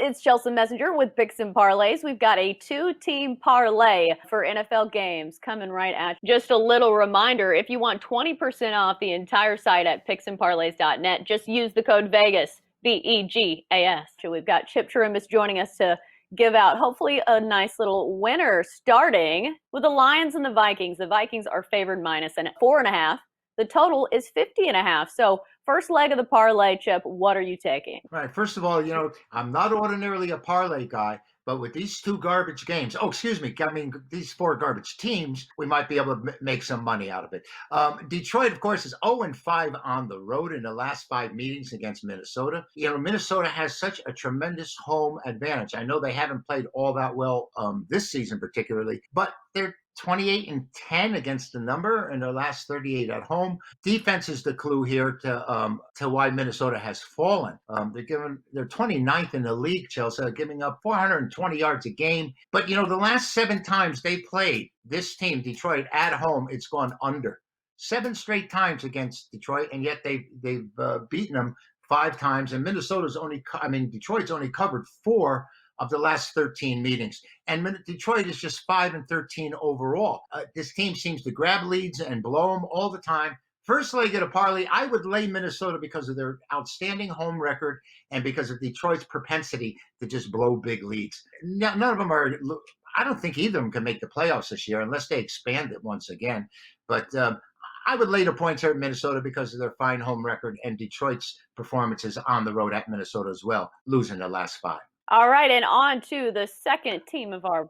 It's Chelsa Messenger with Picks and Parlays. We've got a two-team parlay for NFL games coming right at you. Just a little reminder, if you want 20% off the entire site at picksandparlays.net, just use the code VEGAS, VEGAS. So we've got Chirimbes joining us to give out hopefully a nice little winner, starting with the Lions and the Vikings. The Vikings are favored -4.5. The total is 50.5. So first leg of the parlay, Chip, what are you taking? Right. First of all, I'm not ordinarily a parlay guy, but with these two garbage games, these four garbage teams, we might be able to make some money out of it. Detroit, of course, is 0-5 on the road in the last 5 meetings against Minnesota. Minnesota has such a tremendous home advantage. I know they haven't played all that well this season particularly, but they're 28-10 against the number in their last 38 at home. Defense is the clue here to why Minnesota has fallen. They're 29th in the league, Chelsea, giving up 420 yards a game. But the last 7 times they played this team, Detroit, at home, it's gone under. 7 straight times against Detroit, and yet they've beaten them 5 times. And Detroit's only covered 4 of the last 13 meetings. And Detroit is just 5-13 overall. This team seems to grab leads and blow them all the time. First leg of the parlay, I would lay Minnesota because of their outstanding home record and because of Detroit's propensity to just blow big leads. None of them are, I don't think either of them can make the playoffs this year unless they expand it once again. But I would lay the points here at Minnesota because of their fine home record and Detroit's performances on the road at Minnesota as well, losing the last 5. All right, and on to the second game of our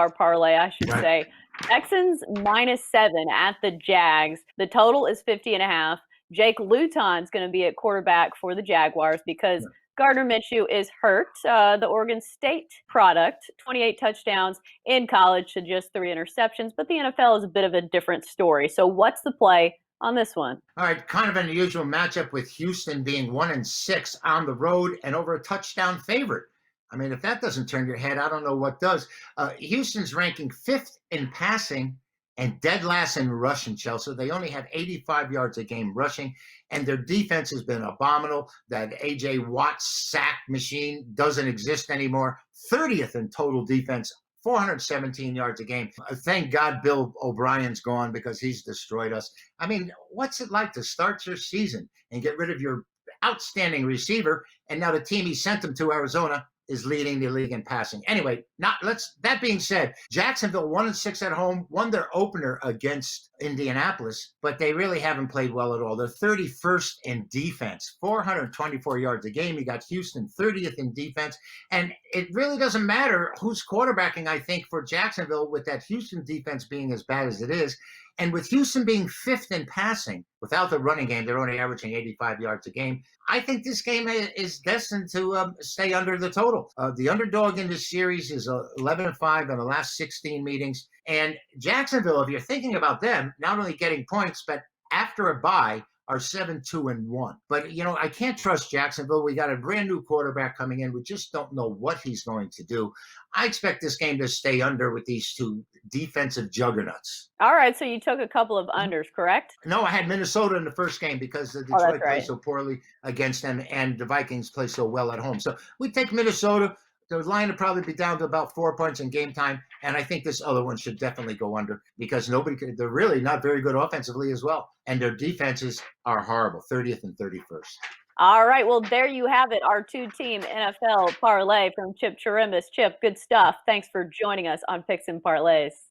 parlay, I should say. Texans -7 at the Jags. The total is 50.5. Jake Luton's going to be at quarterback for the Jaguars because Gardner Minshew is hurt. The Oregon State product, 28 touchdowns in college to just 3 interceptions, but the NFL is a bit of a different story. So what's the play on this one? All right, kind of an unusual matchup with Houston being 1-6 on the road and over a touchdown favorite. I mean, if that doesn't turn your head, I don't know what does. Houston's ranking 5th in passing and dead last in rushing, Chelsea. They only have 85 yards a game rushing, and their defense has been abominable. That A.J. Watt sack machine doesn't exist anymore. 30th in total defense, 417 yards a game. Thank God Bill O'Brien's gone because he's destroyed us. I mean, what's it like to start your season and get rid of your outstanding receiver, and now the team he sent him to, Arizona, is leading the league in passing. Anyway, that being said, Jacksonville 1-6 at home, won their opener against Indianapolis, but they really haven't played well at all. They're 31st in defense, 424 yards a game. You got Houston 30th in defense, and it really doesn't matter who's quarterbacking, I think, for Jacksonville with that Houston defense being as bad as it is. And with Houston being 5th in passing, without the running game, they're only averaging 85 yards a game. I think this game is destined to stay under the total. The underdog in this series is 11-5 in the last 16 meetings. And Jacksonville, if you're thinking about them, not only getting points, but after a bye, are 7-2-1. But, I can't trust Jacksonville. We got a brand new quarterback coming in. We just don't know what he's going to do. I expect this game to stay under with these two defensive juggernauts. All right, so you took a couple of unders, correct? No, I had Minnesota in the first game because the Detroit played so poorly against them and the Vikings play so well at home. So we take Minnesota. The line will probably be down to about 4 points in game time, and I think this other one should definitely go under because they're really not very good offensively as well, and their defenses are horrible, 30th and 31st. All right, well, there you have it, our two-team NFL parlay from Chirimbes. Chip, good stuff. Thanks for joining us on Picks and Parlays.